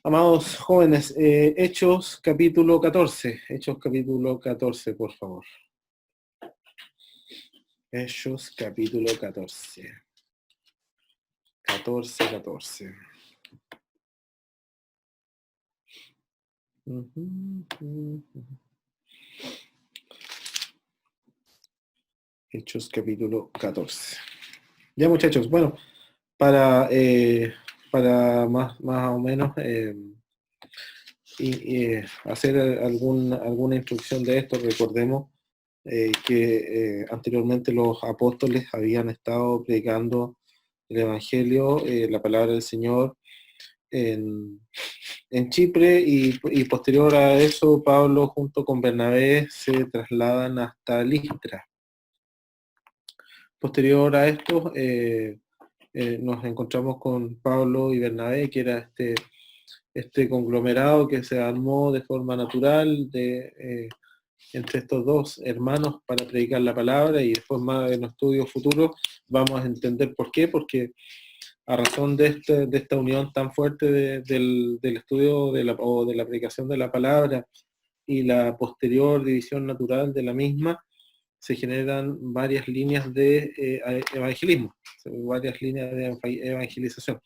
Amados jóvenes, Hechos capítulo 14. Hechos capítulo 14, por favor. Hechos capítulo 14. 14. Hechos capítulo 14. Ya, muchachos, bueno, para, más o menos hacer alguna instrucción de esto, recordemos que anteriormente los apóstoles habían estado predicando el Evangelio, la palabra del Señor en Chipre, y posterior a eso Pablo junto con Bernabé se trasladan hasta Listra. Posterior a esto nos encontramos con Pablo y Bernabé, que era este conglomerado que se armó de forma natural entre estos dos hermanos para predicar la palabra, y después más en los estudios futuros vamos a entender por qué, porque a razón de esta unión tan fuerte del estudio o de la predicación de la palabra y la posterior división natural de la misma, se generan varias líneas de evangelismo, varias líneas de evangelización.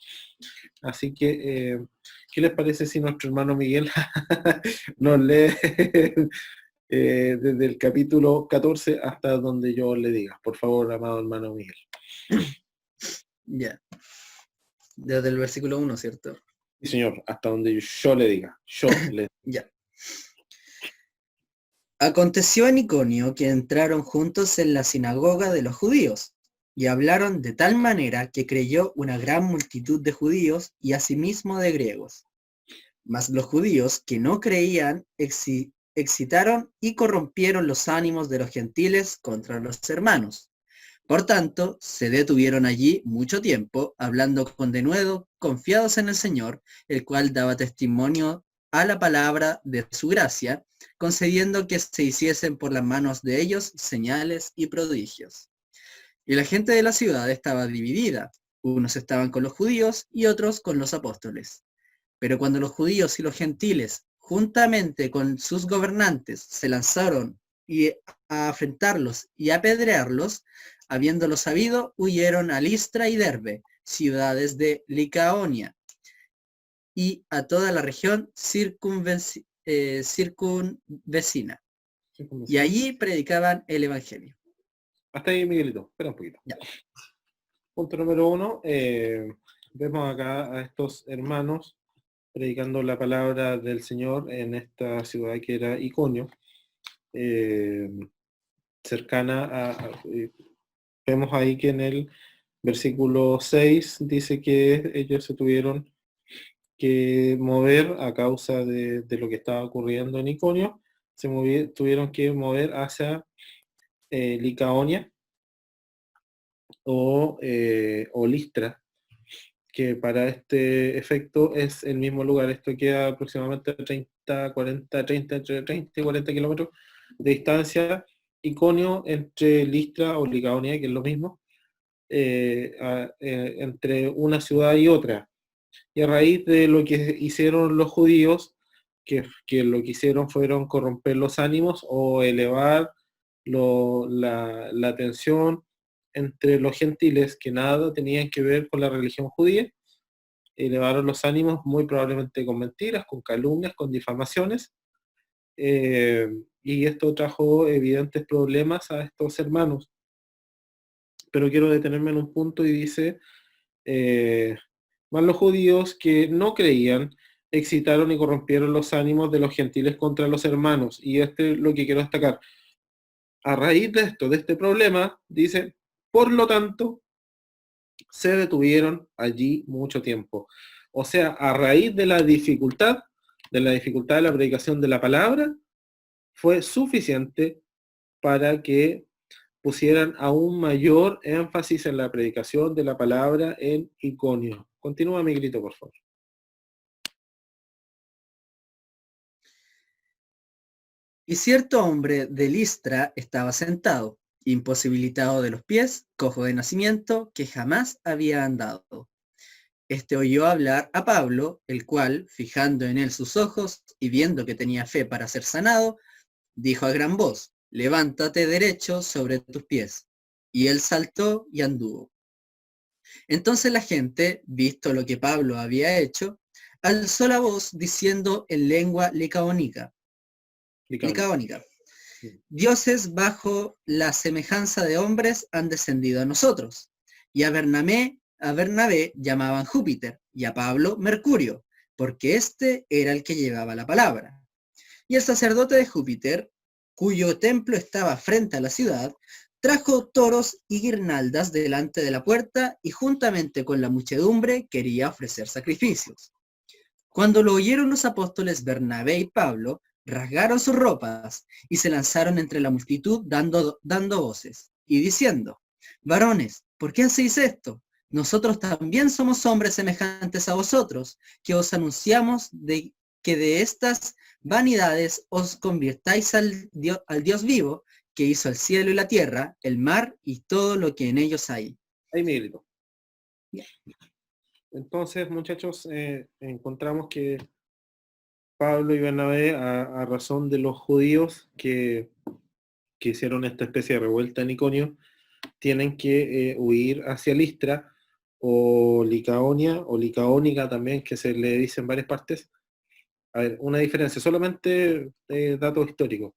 Así que, ¿qué les parece si nuestro hermano Miguel nos lee desde el capítulo 14 hasta donde yo le diga? Por favor, amado hermano Miguel. Ya. Desde el versículo 1, ¿cierto? Sí, señor, hasta donde yo le diga. Ya. Aconteció en Iconio que entraron juntos en la sinagoga de los judíos, y hablaron de tal manera que creyó una gran multitud de judíos y asimismo de griegos. Mas los judíos que no creían excitaron y corrompieron los ánimos de los gentiles contra los hermanos. Por tanto, se detuvieron allí mucho tiempo, hablando con denuedo, confiados en el Señor, el cual daba testimonio a la palabra de su gracia, concediendo que se hiciesen por las manos de ellos señales y prodigios. Y la gente de la ciudad estaba dividida, unos estaban con los judíos y otros con los apóstoles. Pero cuando los judíos y los gentiles, juntamente con sus gobernantes, se lanzaron a afrentarlos y apedrearlos, habiéndolo sabido, huyeron a Listra y Derbe, ciudades de Licaonia, y a toda la región circunvecina. Y allí predicaban el Evangelio. Hasta ahí, Miguelito. Espera un poquito. Ya. Punto número 1. Vemos acá a estos hermanos predicando la palabra del Señor en esta ciudad que era Iconio, cercana vemos ahí que en el versículo 6 dice que ellos se tuvieron que mover a causa de lo que estaba ocurriendo en Iconio, tuvieron que mover hacia Licaonia o Listra, que para este efecto es el mismo lugar. Esto queda aproximadamente entre 30 y 40 kilómetros de distancia. Iconio entre Listra o Licaonia, que es lo mismo, entre una ciudad y otra. Y a raíz de lo que hicieron los judíos, que lo que hicieron fueron corromper los ánimos o elevar la tensión entre los gentiles, que nada tenían que ver con la religión judía. Elevaron los ánimos muy probablemente con mentiras, con calumnias, con difamaciones, y esto trajo evidentes problemas a estos hermanos. Pero quiero detenerme en un punto y dice, más los judíos que no creían excitaron y corrompieron los ánimos de los gentiles contra los hermanos. Y este es lo que quiero destacar. A raíz de esto, de este problema, dice, por lo tanto, se detuvieron allí mucho tiempo. O sea, a raíz de la dificultad de la predicación de la palabra, fue suficiente para que pusieran aún mayor énfasis en la predicación de la palabra en Iconio. Continúa, Miguelito, por favor. Y cierto hombre de Listra estaba sentado, imposibilitado de los pies, cojo de nacimiento, que jamás había andado. Este oyó hablar a Pablo, el cual, fijando en él sus ojos y viendo que tenía fe para ser sanado, dijo a gran voz, levántate derecho sobre tus pies. Y él saltó y anduvo. Entonces la gente, visto lo que Pablo había hecho, alzó la voz diciendo en lengua Licaónica. licaónica, dioses bajo la semejanza de hombres han descendido a nosotros. Y a Bernabé llamaban Júpiter y a Pablo Mercurio, porque este era el que llevaba la palabra. Y el sacerdote de Júpiter, cuyo templo estaba frente a la ciudad, trajo toros y guirnaldas delante de la puerta y juntamente con la muchedumbre quería ofrecer sacrificios. Cuando lo oyeron los apóstoles Bernabé y Pablo, rasgaron sus ropas y se lanzaron entre la multitud dando voces y diciendo, varones, ¿por qué hacéis esto? Nosotros también somos hombres semejantes a vosotros, que os anunciamos que de estas vanidades os convirtáis al Dios vivo, que hizo el cielo y la tierra, el mar y todo lo que en ellos hay. Ahí, Miguelito. Yeah. Entonces, muchachos, encontramos que Pablo y Bernabé, a razón de los judíos que hicieron esta especie de revuelta en Iconio, tienen que huir hacia Listra o Licaonia o Licaónica también, que se le dice en varias partes. A ver, una diferencia, solamente datos históricos.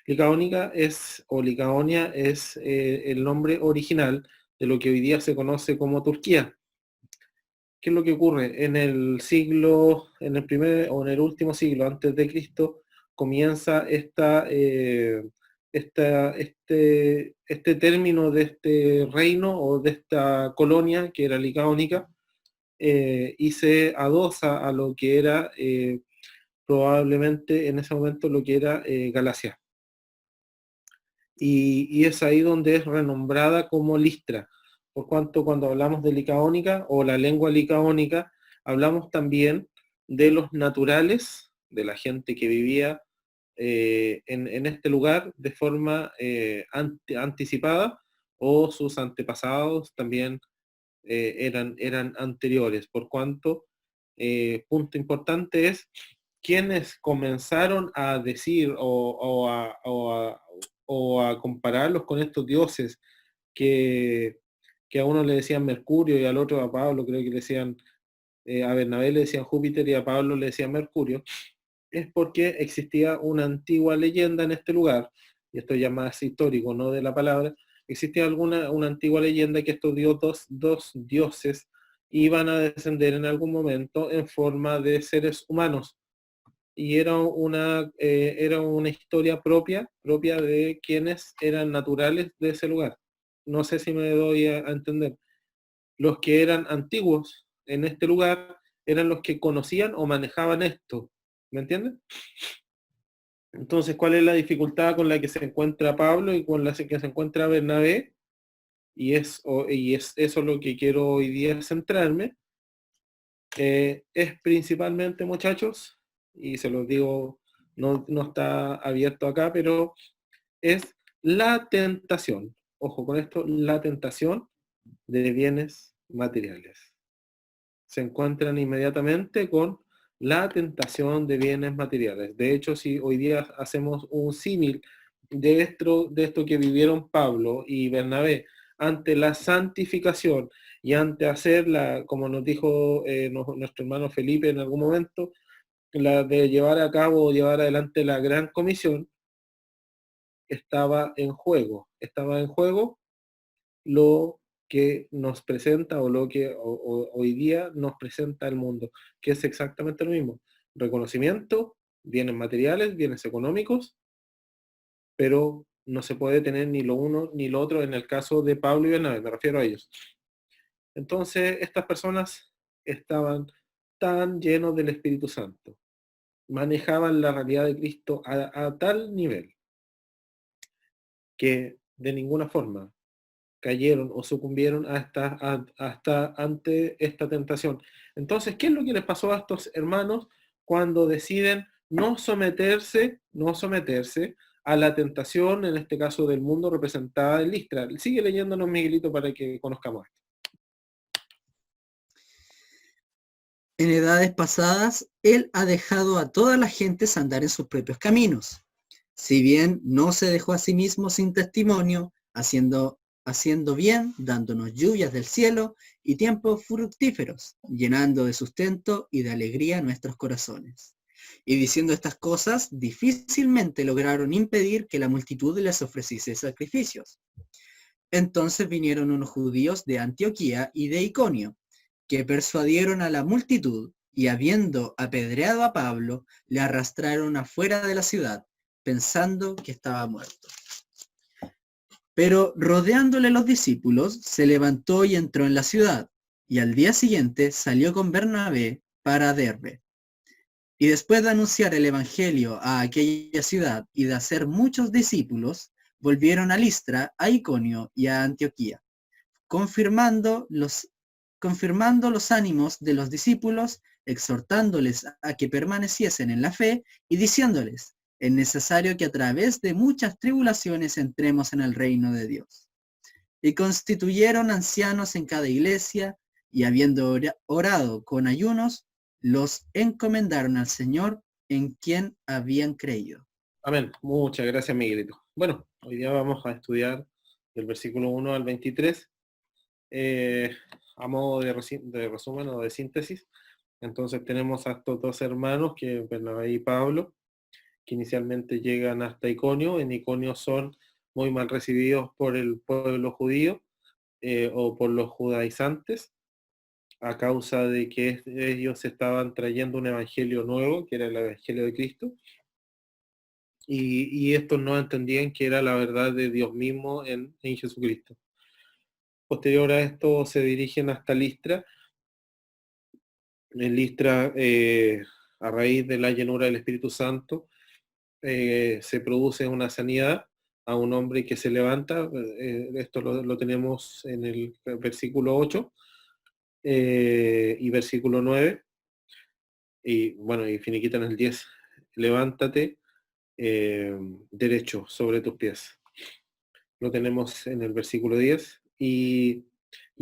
Licaónica es, o Licaonia es el nombre original de lo que hoy día se conoce como Turquía. ¿Qué es lo que ocurre? En el siglo, en el primer o en el último siglo antes de Cristo, comienza este término de este reino o de esta colonia que era Licaónica, y se adosa a lo que era probablemente en ese momento lo que era Galacia. Y es ahí donde es renombrada como Listra, por cuanto cuando hablamos de licaónica o la lengua licaónica, hablamos también de los naturales, de la gente que vivía en este lugar de forma anticipada, o sus antepasados también eran anteriores, por cuanto, punto importante es, quienes comenzaron a decir o a compararlos con estos dioses que, que a uno le decían Mercurio y al otro, a Pablo, creo que le decían, a Bernabé le decían Júpiter y a Pablo le decían Mercurio, es porque existía una antigua leyenda en este lugar, y esto ya más histórico, no de la palabra, existía una antigua leyenda que estos dos dioses iban a descender en algún momento en forma de seres humanos. Y era una historia propia de quienes eran naturales de ese lugar. No sé si me doy a entender. Los que eran antiguos en este lugar eran los que conocían o manejaban esto. ¿Me entienden? Entonces, ¿cuál es la dificultad con la que se encuentra Pablo y con la que se encuentra Bernabé? Y es eso lo que quiero hoy día centrarme. Es principalmente, muchachos, y se los digo, no está abierto acá, pero es la tentación. Ojo con esto, la tentación de bienes materiales. Se encuentran inmediatamente con la tentación de bienes materiales. De hecho, si hoy día hacemos un símil de esto que vivieron Pablo y Bernabé ante la santificación y ante hacerla, como nos dijo nuestro hermano Felipe en algún momento, la de llevar a cabo o llevar adelante la gran comisión, estaba en juego lo que nos presenta o lo que hoy día nos presenta el mundo, que es exactamente lo mismo. Reconocimiento, bienes materiales, bienes económicos, pero no se puede tener ni lo uno ni lo otro en el caso de Pablo y Bernabé, me refiero a ellos. Entonces, estas personas estaban tan llenos del Espíritu Santo, manejaban la realidad de Cristo a tal nivel que de ninguna forma cayeron o sucumbieron hasta ante esta tentación. Entonces, ¿qué es lo que les pasó a estos hermanos cuando deciden no someterse a la tentación, en este caso del mundo representada en Listra? Sigue leyéndonos, Miguelito, para que conozcamos esto. En edades pasadas, Él ha dejado a todas las gentes andar en sus propios caminos. Si bien no se dejó a sí mismo sin testimonio, haciendo bien, dándonos lluvias del cielo y tiempos fructíferos, llenando de sustento y de alegría nuestros corazones. Y diciendo estas cosas, difícilmente lograron impedir que la multitud les ofreciese sacrificios. Entonces vinieron unos judíos de Antioquía y de Iconio, que persuadieron a la multitud, y habiendo apedreado a Pablo, le arrastraron afuera de la ciudad, pensando que estaba muerto. Pero rodeándole los discípulos, se levantó y entró en la ciudad, y al día siguiente salió con Bernabé para Derbe. Y después de anunciar el evangelio a aquella ciudad y de hacer muchos discípulos, volvieron a Listra, a Iconio y a Antioquía, confirmando los ánimos de los discípulos, exhortándoles a que permaneciesen en la fe y diciéndoles: es necesario que a través de muchas tribulaciones entremos en el reino de Dios. Y constituyeron ancianos en cada iglesia, y habiendo orado con ayunos, los encomendaron al Señor en quien habían creído. Amén. Muchas gracias, Miguelito. Bueno, hoy día vamos a estudiar del versículo 1 al 23, a modo de resumen o de síntesis. Entonces tenemos a estos dos hermanos, que Bernabé y Pablo, que inicialmente llegan hasta Iconio. En Iconio son muy mal recibidos por el pueblo judío o por los judaizantes, a causa de que ellos estaban trayendo un evangelio nuevo, que era el evangelio de Cristo, y estos no entendían que era la verdad de Dios mismo en Jesucristo. Posterior a esto se dirigen hasta Listra. En Listra, a raíz de la llenura del Espíritu Santo, se produce una sanidad a un hombre que se levanta. Esto lo tenemos en el versículo 8 y versículo 9. Y bueno, y finiquita en el 10. Levántate derecho sobre tus pies. Lo tenemos en el versículo 10. Y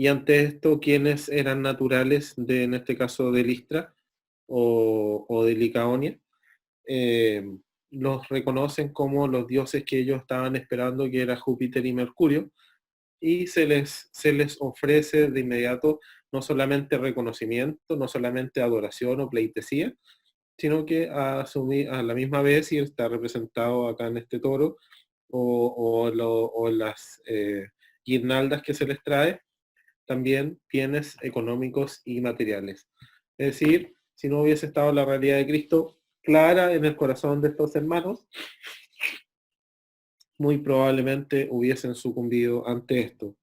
ante esto, ¿quiénes eran naturales en este caso de Listra o de Licaonia? Los reconocen como los dioses que ellos estaban esperando, que era Júpiter y Mercurio, y se les ofrece de inmediato no solamente reconocimiento, no solamente adoración o pleitesía, sino que a la misma vez, y está representado acá en este toro, o las guirnaldas que se les trae, también bienes económicos y materiales. Es decir, si no hubiese estado la realidad de Cristo clara en el corazón de estos hermanos, muy probablemente hubiesen sucumbido ante esto.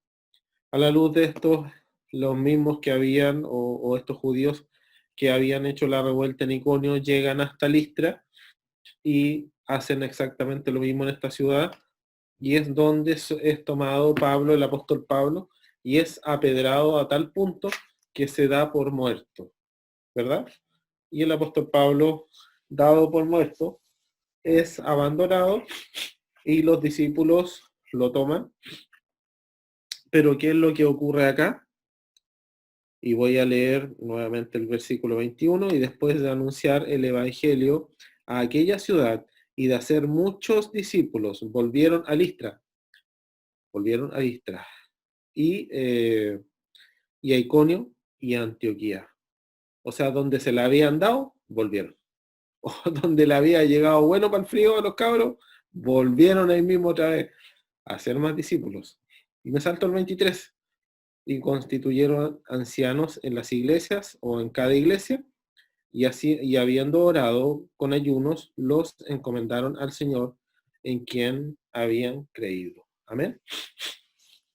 A la luz de estos, los mismos que habían, o estos judíos que habían hecho la revuelta en Iconio, llegan hasta Listra y hacen exactamente lo mismo en esta ciudad, y es donde es tomado Pablo, el apóstol Pablo, y es apedrado a tal punto que se da por muerto, ¿verdad? Y el apóstol Pablo, dado por muerto, es abandonado y los discípulos lo toman. Pero ¿qué es lo que ocurre acá? Y voy a leer nuevamente el versículo 21. Y después de anunciar el evangelio a aquella ciudad y de hacer muchos discípulos, volvieron a Listra. Y a Iconio y a Antioquía. O sea, donde se la habían dado, volvieron. O donde le había llegado bueno para el frío a los cabros, volvieron ahí mismo otra vez a hacer más discípulos. Y me salto el 23. Y constituyeron ancianos en las iglesias o en cada iglesia, y así, y habiendo orado con ayunos, los encomendaron al Señor en quien habían creído. Amén.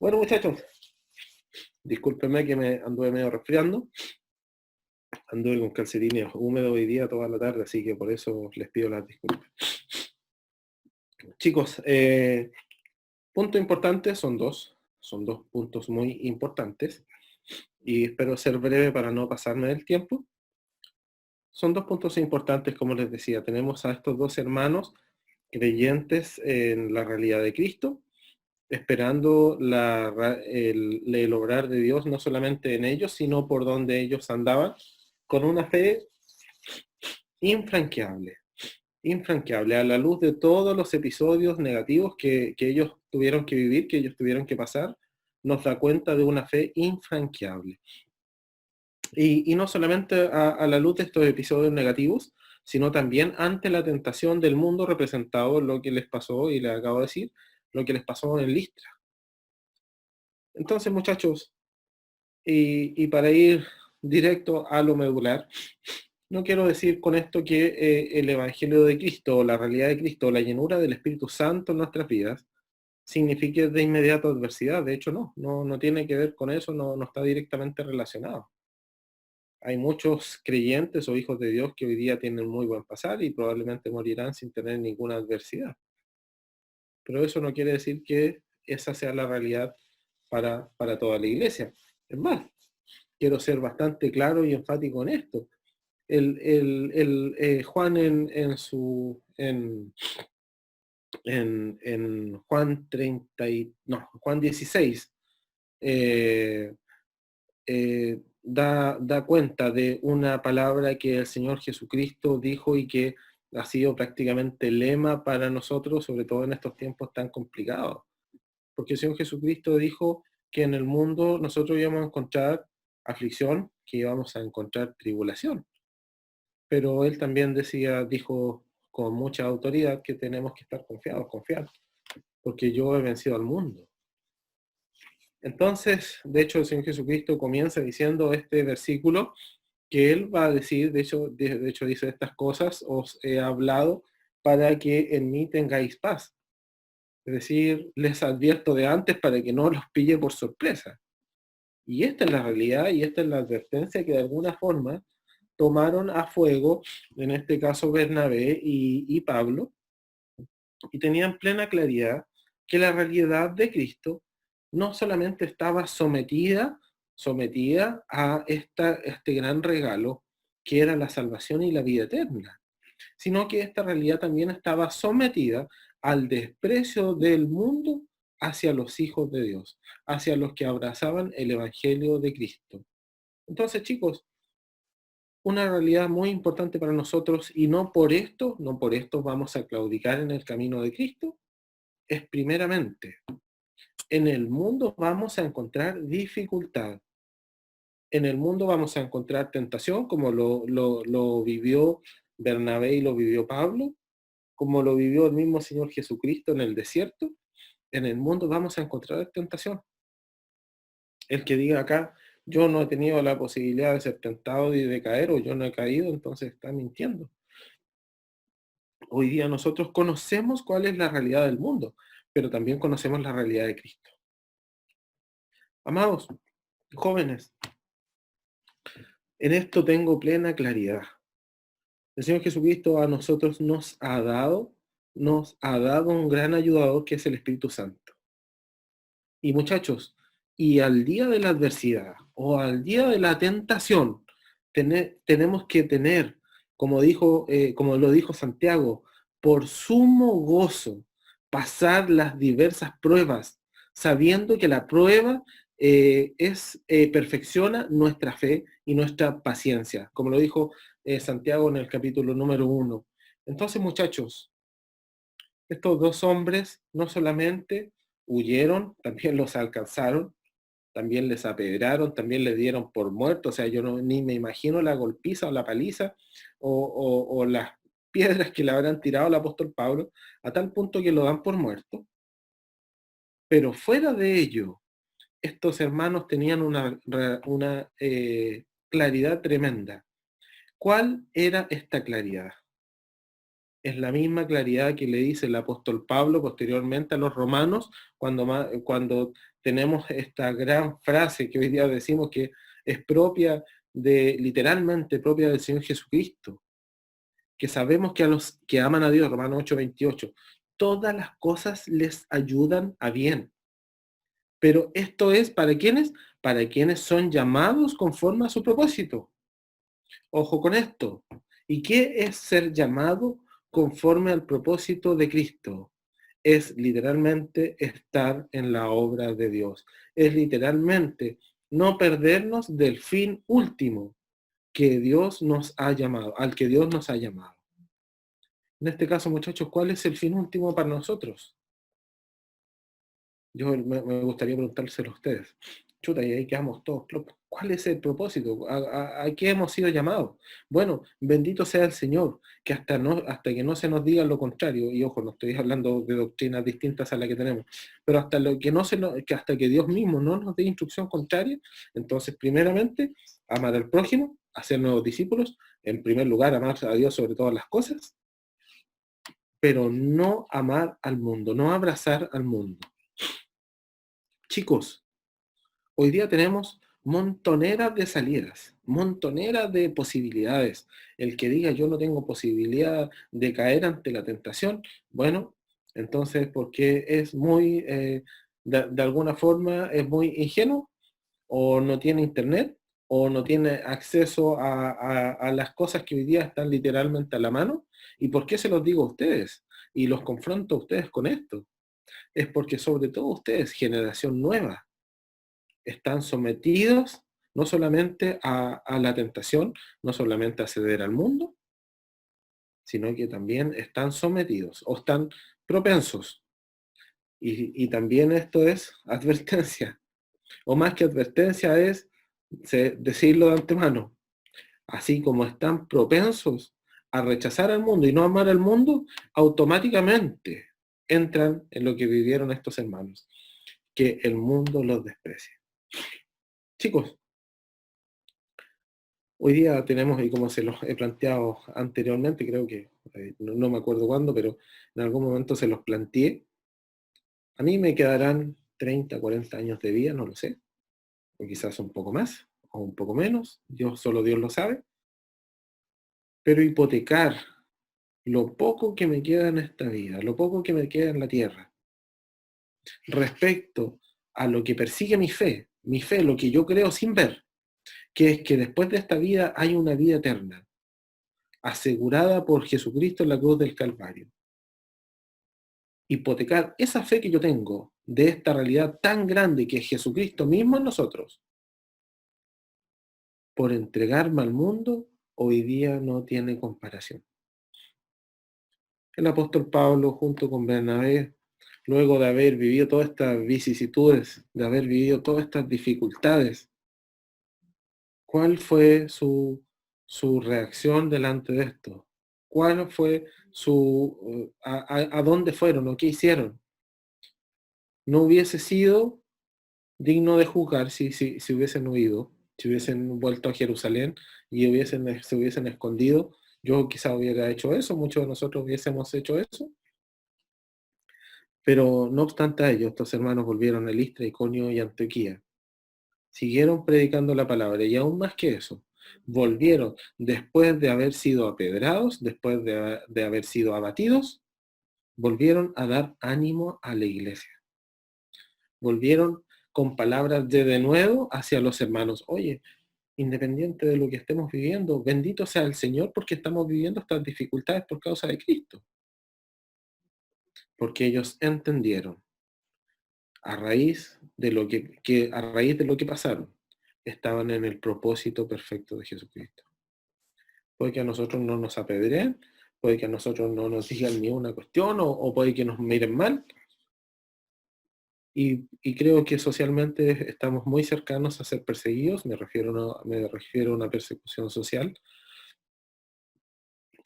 Bueno, muchachos, discúlpenme que me anduve medio resfriando. Anduve con calcetines húmedos hoy día toda la tarde, así que por eso les pido las disculpas. Chicos, punto importante son dos puntos muy importantes, y espero ser breve para no pasarme del tiempo. Son dos puntos importantes, como les decía. Tenemos a estos dos hermanos creyentes en la realidad de Cristo, esperando el obrar de Dios no solamente en ellos, sino por donde ellos andaban, con una fe infranqueable, infranqueable, a la luz de todos los episodios negativos que ellos tuvieron que vivir, que ellos tuvieron que pasar, nos da cuenta de una fe infranqueable. Y no solamente a la luz de estos episodios negativos, sino también ante la tentación del mundo representado en lo que les pasó, y les acabo de decir, lo que les pasó en Listra. Entonces, muchachos, y para ir directo a lo medular, no quiero decir con esto que el Evangelio de Cristo, la realidad de Cristo, la llenura del Espíritu Santo en nuestras vidas, signifique de inmediato adversidad. De hecho, no tiene que ver con eso, no está directamente relacionado. Hay muchos creyentes o hijos de Dios que hoy día tienen muy buen pasar y probablemente morirán sin tener ninguna adversidad. Pero eso no quiere decir que esa sea la realidad para toda la iglesia. Es más, quiero ser bastante claro y enfático en esto. Juan en Juan 30 Juan 16 da cuenta de una palabra que el Señor Jesucristo dijo y que ha sido prácticamente lema para nosotros, sobre todo en estos tiempos tan complicados. Porque el Señor Jesucristo dijo que en el mundo nosotros íbamos a encontrar aflicción, que íbamos a encontrar tribulación. Pero Él también dijo con mucha autoridad que tenemos que estar confiados, porque yo he vencido al mundo. Entonces, de hecho, el Señor Jesucristo comienza diciendo este versículo que Él va a decir, de hecho dice estas cosas, os he hablado para que en mí tengáis paz. Es decir, les advierto de antes para que no los pille por sorpresa. Y esta es la realidad y esta es la advertencia que de alguna forma tomaron a fuego, en este caso Bernabé y Pablo, y tenían plena claridad que la realidad de Cristo no solamente estaba sometida a este gran regalo que era la salvación y la vida eterna, sino que esta realidad también estaba sometida al desprecio del mundo hacia los hijos de Dios, hacia los que abrazaban el Evangelio de Cristo. Entonces, chicos, una realidad muy importante para nosotros, y no por esto vamos a claudicar en el camino de Cristo, es primeramente, en el mundo vamos a encontrar dificultad. En el mundo vamos a encontrar tentación, como lo vivió Bernabé y lo vivió Pablo, como lo vivió el mismo Señor Jesucristo en el desierto. En el mundo vamos a encontrar tentación. El que diga acá, yo no he tenido la posibilidad de ser tentado y de caer, o yo no he caído, entonces está mintiendo. Hoy día nosotros conocemos cuál es la realidad del mundo, pero también conocemos la realidad de Cristo. Amados, jóvenes, en esto tengo plena claridad. El Señor Jesucristo a nosotros nos ha dado un gran ayudador que es el Espíritu Santo. Y muchachos, y al día de la adversidad o al día de la tentación, tenemos que tener, como lo dijo Santiago, por sumo gozo, pasar las diversas pruebas, sabiendo que la prueba perfecciona nuestra fe y nuestra paciencia, como lo dijo Santiago en el capítulo número 1. Entonces, muchachos, estos dos hombres no solamente huyeron, también los alcanzaron, también les apedraron, también les dieron por muertos. O sea, yo ni me imagino la golpiza o la paliza o las piedras que le habrán tirado al apóstol Pablo, a tal punto que lo dan por muerto. Pero fuera de ello, estos hermanos tenían una claridad tremenda. ¿Cuál era esta claridad? Es la misma claridad que le dice el apóstol Pablo posteriormente a los romanos, cuando tenemos esta gran frase que hoy día decimos que es literalmente propia del Señor Jesucristo, que sabemos que a los que aman a Dios, Romanos 8:28, todas las cosas les ayudan a bien. Pero esto es ¿para quiénes? Para quienes son llamados conforme a su propósito. Ojo con esto. ¿Y qué es ser llamado conforme al propósito de Cristo? Es literalmente estar en la obra de Dios. Es literalmente no perdernos del fin último, que Dios nos ha llamado, al que Dios nos ha llamado. En este caso, muchachos, ¿cuál es el fin último para nosotros? Yo me gustaría preguntárselo a ustedes. Chuta, y ahí quedamos todos. ¿Cuál es el propósito? ¿A qué hemos sido llamados? Bueno, bendito sea el Señor, que hasta que no se nos diga lo contrario, y ojo, no estoy hablando de doctrinas distintas a las que tenemos, pero hasta lo que no se nos, que hasta que Dios mismo no nos dé instrucción contraria, entonces primeramente, amar al prójimo, hacer nuevos discípulos, en primer lugar, amar a Dios sobre todas las cosas, pero no amar al mundo, no abrazar al mundo. Chicos, hoy día tenemos montoneras de salidas, montoneras de posibilidades. El que diga yo no tengo posibilidad de caer ante la tentación, bueno, entonces porque es muy, de alguna forma, es muy ingenuo, o no tiene internet, o no tiene acceso a las cosas que hoy día están literalmente a la mano. ¿Y por qué se los digo a ustedes? Y los confronto a ustedes con esto. Es porque sobre todo ustedes, generación nueva, están sometidos no solamente a la tentación, no solamente a ceder al mundo, sino que también están sometidos o están propensos. Y también esto es advertencia, o más que advertencia es decirlo de antemano. Así como están propensos a rechazar al mundo y no amar al mundo, automáticamente entran en lo que vivieron estos hermanos, que el mundo los desprecia. Chicos, hoy día tenemos, y como se los he planteado anteriormente, creo que, no me acuerdo cuándo, pero en algún momento se los planteé. A mí me quedarán 30, 40 años de vida, no lo sé, o quizás un poco más, o un poco menos, solo Dios lo sabe, pero hipotecar lo poco que me queda en esta vida, lo poco que me queda en la tierra, respecto a lo que persigue mi fe, lo que yo creo sin ver, que es que después de esta vida hay una vida eterna, asegurada por Jesucristo en la cruz del Calvario. Hipotecar esa fe que yo tengo de esta realidad tan grande que es Jesucristo mismo en nosotros, por entregarme al mundo, hoy día no tiene comparación. El apóstol Pablo junto con Bernabé, luego de haber vivido todas estas vicisitudes, de haber vivido todas estas dificultades, ¿cuál fue su reacción delante de esto? ¿Cuál fue a dónde fueron o qué hicieron? No hubiese sido digno de juzgar si hubiesen huido, si hubiesen vuelto a Jerusalén y se hubiesen escondido. Yo quizá hubiera hecho eso, muchos de nosotros hubiésemos hecho eso, pero no obstante a ello, estos hermanos volvieron a Listra, Iconio y Antioquía. Siguieron predicando la palabra y aún más que eso, volvieron después de haber sido apedrados, después de haber sido abatidos, volvieron a dar ánimo a la iglesia. Volvieron con palabras de denuedo hacia los hermanos. Oye, independiente de lo que estemos viviendo, bendito sea el Señor porque estamos viviendo estas dificultades por causa de Cristo. Porque ellos entendieron a raíz de lo que pasaron, estaban en el propósito perfecto de Jesucristo. Puede que a nosotros no nos apedreen, puede que a nosotros no nos digan ni una cuestión, o puede que nos miren mal, y creo que socialmente estamos muy cercanos a ser perseguidos, me refiero a una persecución social.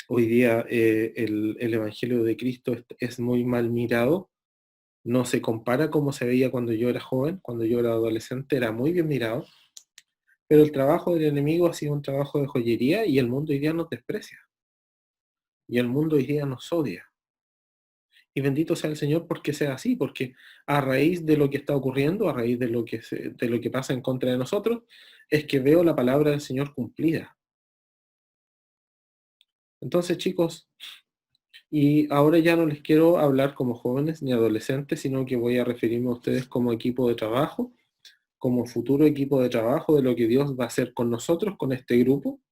Hoy día el Evangelio de Cristo es muy mal mirado, no se compara como se veía cuando yo era joven, cuando yo era adolescente, era muy bien mirado, pero el trabajo del enemigo ha sido un trabajo de joyería y el mundo hoy día nos desprecia, y el mundo hoy día nos odia. Y bendito sea el Señor porque sea así, porque a raíz de lo que está ocurriendo, a raíz de de lo que pasa en contra de nosotros, es que veo la palabra del Señor cumplida. Entonces, chicos, y ahora ya no les quiero hablar como jóvenes ni adolescentes, sino que voy a referirme a ustedes como equipo de trabajo, como futuro equipo de trabajo de lo que Dios va a hacer con nosotros, con este grupo.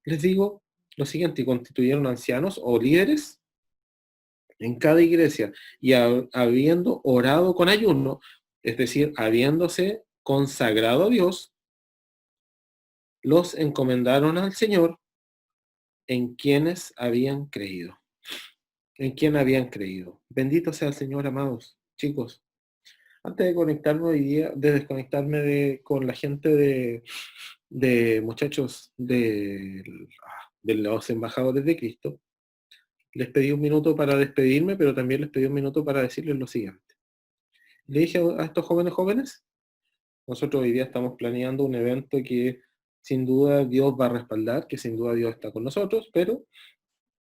Les digo lo siguiente: constituyeron ancianos o líderes en cada iglesia y habiendo orado con ayuno, es decir, habiéndose consagrado a Dios, los encomendaron al Señor en quienes habían creído. En quien habían creído. Bendito sea el Señor, amados chicos. Antes de conectarme hoy día, de desconectarme con la gente de muchachos de los embajadores de Cristo, les pedí un minuto para despedirme, pero también les pedí un minuto para decirles lo siguiente. Le dije a estos jóvenes, nosotros hoy día estamos planeando un evento que sin duda Dios va a respaldar, que sin duda Dios está con nosotros, pero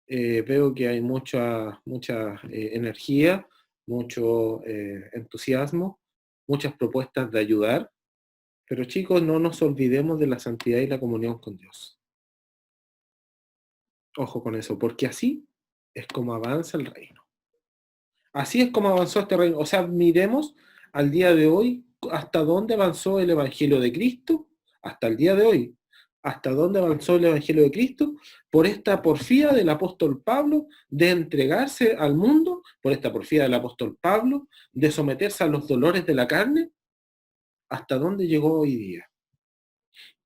veo que hay mucha energía, mucho entusiasmo, muchas propuestas de ayudar, pero chicos, no nos olvidemos de la santidad y la comunión con Dios. Ojo con eso, porque así es como avanza el reino. Así es como avanzó este reino. O sea, miremos al día de hoy hasta dónde avanzó el Evangelio de Cristo, hasta el día de hoy. Hasta dónde avanzó el Evangelio de Cristo por esta porfía del apóstol Pablo de entregarse al mundo, por esta porfía del apóstol Pablo de someterse a los dolores de la carne, hasta dónde llegó hoy día.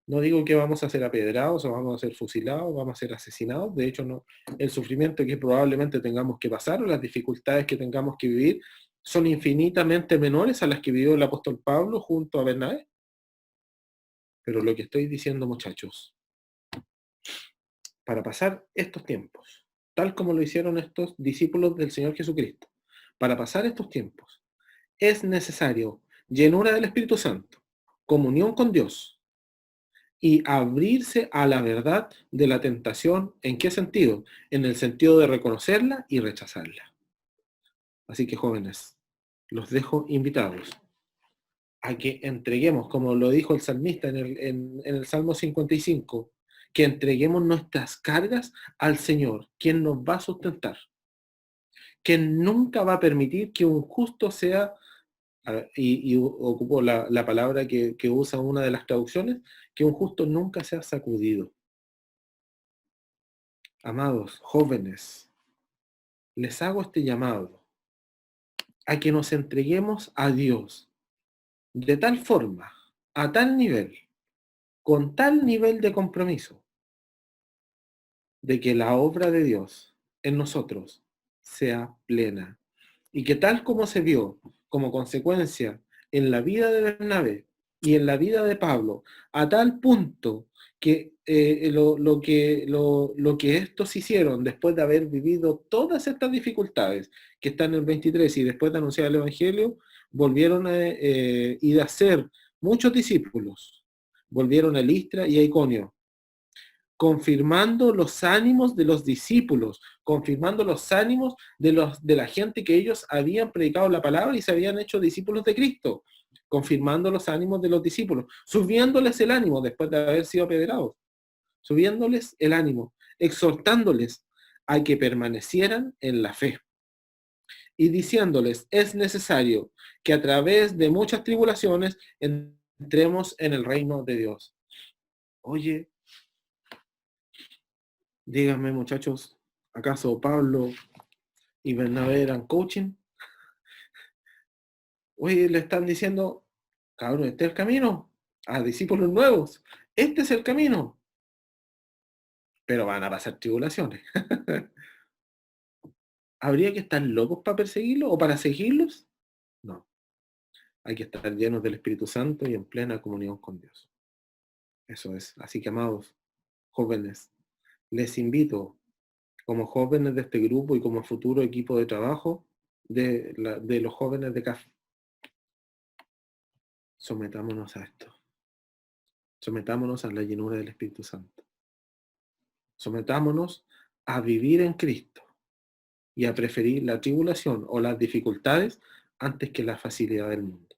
No digo que vamos a ser apedrados o vamos a ser fusilados, vamos a ser asesinados. De hecho, no. El sufrimiento que probablemente tengamos que pasar o las dificultades que tengamos que vivir son infinitamente menores a las que vivió el apóstol Pablo junto a Bernabé. Pero lo que estoy diciendo, muchachos, para pasar estos tiempos, tal como lo hicieron estos discípulos del Señor Jesucristo, para pasar estos tiempos, es necesario llenura del Espíritu Santo, comunión con Dios, y abrirse a la verdad de la tentación. ¿En qué sentido? En el sentido de reconocerla y rechazarla. Así que jóvenes, los dejo invitados a que entreguemos, como lo dijo el salmista en el Salmo 55, que entreguemos nuestras cargas al Señor, quien nos va a sustentar, quien nunca va a permitir que un justo sea, y ocupo la palabra que usa una de las traducciones, que un justo nunca sea sacudido. Amados, jóvenes, les hago este llamado a que nos entreguemos a Dios de tal forma, a tal nivel, con tal nivel de compromiso, de que la obra de Dios en nosotros sea plena. Y que tal como se vio como consecuencia en la vida de Bernabé y en la vida de Pablo, a tal punto que lo que estos hicieron después de haber vivido todas estas dificultades que están en el 23 y después de anunciar el Evangelio, volvieron y de hacer muchos discípulos, volvieron a Listra y a Iconio, confirmando los ánimos de los discípulos, confirmando los ánimos de la gente que ellos habían predicado la palabra y se habían hecho discípulos de Cristo, confirmando los ánimos de los discípulos, subiéndoles el ánimo después de haber sido apedreados, subiéndoles el ánimo, exhortándoles a que permanecieran en la fe y diciéndoles, es necesario que a través de muchas tribulaciones entremos en el reino de Dios. Oye, díganme, muchachos, ¿acaso Pablo y Bernabé eran coaching? Oye, le están diciendo, cabrón, este es el camino, a discípulos nuevos, este es el camino, pero van a pasar tribulaciones. ¿Habría que estar locos para perseguirlos o para seguirlos? No, hay que estar llenos del Espíritu Santo y en plena comunión con Dios. Eso es. Así que, amados jóvenes, les invito, como jóvenes de este grupo y como futuro equipo de trabajo de los jóvenes de CAF, sometámonos a esto. Sometámonos a la llenura del Espíritu Santo. Sometámonos a vivir en Cristo y a preferir la tribulación o las dificultades antes que la facilidad del mundo.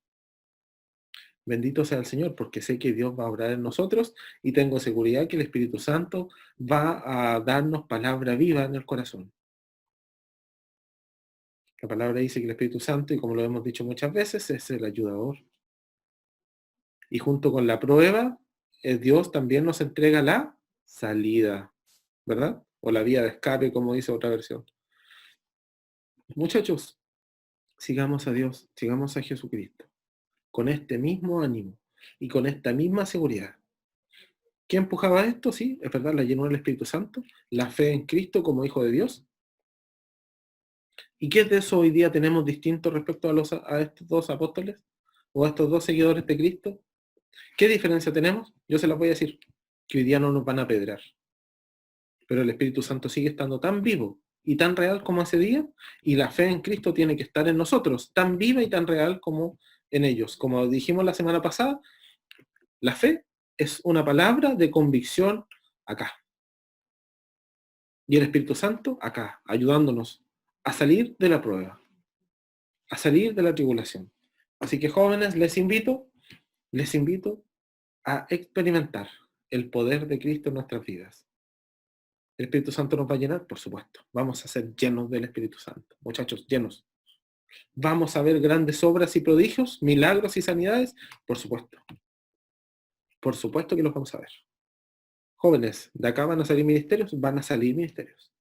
Bendito sea el Señor, porque sé que Dios va a obrar en nosotros y tengo seguridad que el Espíritu Santo va a darnos palabra viva en el corazón. La palabra dice que el Espíritu Santo, y como lo hemos dicho muchas veces, es el ayudador. Y junto con la prueba, Dios también nos entrega la salida, ¿verdad? O la vía de escape, como dice otra versión. Muchachos, sigamos a Dios, sigamos a Jesucristo, con este mismo ánimo y con esta misma seguridad. ¿Qué empujaba esto? Sí, es verdad, la llenura del Espíritu Santo, la fe en Cristo como Hijo de Dios. ¿Y qué de eso hoy día tenemos distinto respecto a estos dos apóstoles o a estos dos seguidores de Cristo? ¿Qué diferencia tenemos? Yo se las voy a decir, que hoy día no nos van a apedrear, pero el Espíritu Santo sigue estando tan vivo y tan real como ese día, y la fe en Cristo tiene que estar en nosotros, tan viva y tan real como en ellos. Como dijimos la semana pasada, la fe es una palabra de convicción acá. Y el Espíritu Santo acá, ayudándonos a salir de la prueba, a salir de la tribulación. Así que jóvenes, les invito a experimentar el poder de Cristo en nuestras vidas. ¿El Espíritu Santo nos va a llenar? Por supuesto. Vamos a ser llenos del Espíritu Santo. Muchachos, llenos. ¿Vamos a ver grandes obras y prodigios, milagros y sanidades? Por supuesto. Por supuesto que los vamos a ver. Jóvenes, ¿de acá van a salir ministerios? Van a salir ministerios.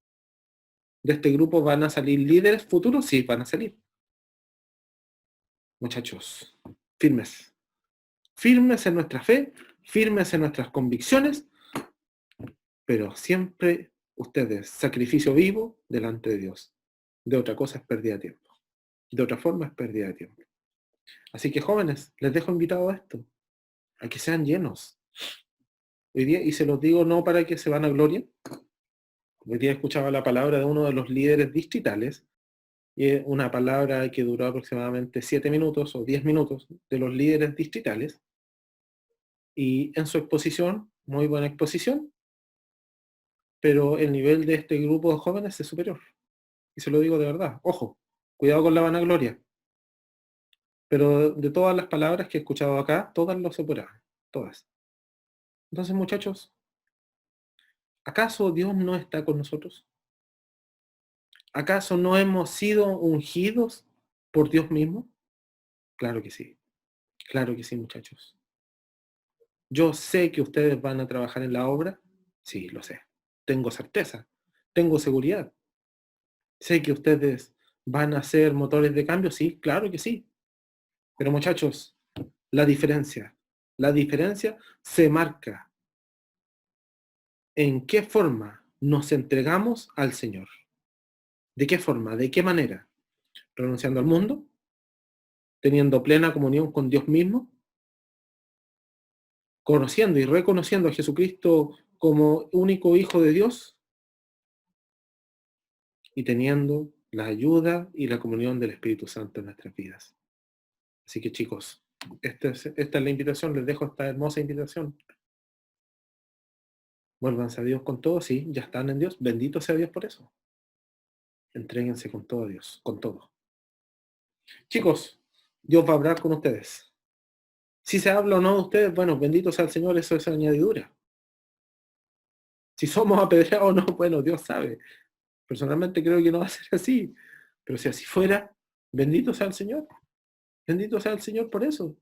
¿De este grupo van a salir líderes futuros? Sí, van a salir. Muchachos, firmes. Firmes en nuestra fe, firmes en nuestras convicciones, pero siempre ustedes, sacrificio vivo delante de Dios. De otra cosa es pérdida de tiempo. De otra forma es pérdida de tiempo. Así que jóvenes, les dejo invitado a esto, a que sean llenos. Hoy día, y se los digo no para que se van a gloria, hoy día escuchaba la palabra de uno de los líderes distritales, y es una palabra que duró aproximadamente 7 minutos o 10 minutos de los líderes distritales, y en su exposición, muy buena exposición, pero el nivel de este grupo de jóvenes es superior. Y se lo digo de verdad, ojo, cuidado con la vanagloria. Pero de todas las palabras que he escuchado acá, todas lo superaban, todas. Entonces, muchachos, ¿acaso Dios no está con nosotros? ¿Acaso no hemos sido ungidos por Dios mismo? Claro que sí, muchachos. Yo sé que ustedes van a trabajar en la obra, sí, lo sé. Tengo certeza, tengo seguridad. Sé que ustedes van a ser motores de cambio, sí, claro que sí. Pero muchachos, la diferencia se marca en qué forma nos entregamos al Señor. ¿De qué forma? ¿De qué manera? ¿Renunciando al mundo? ¿Teniendo plena comunión con Dios mismo? ¿Conociendo y reconociendo a Jesucristo como único Hijo de Dios? Y teniendo la ayuda y la comunión del Espíritu Santo en nuestras vidas. Así que chicos, esta es la invitación, les dejo esta hermosa invitación. Vuélvanse a Dios con todo, sí, ya están en Dios, bendito sea Dios por eso. Entréguense con todo a Dios, con todo. Chicos, Dios va a hablar con ustedes. Si se habla o no de ustedes, bueno, bendito sea el Señor, eso es añadidura. Si somos apedreados o no, bueno, Dios sabe. Personalmente creo que no va a ser así. Pero si así fuera, bendito sea el Señor. Bendito sea el Señor por eso.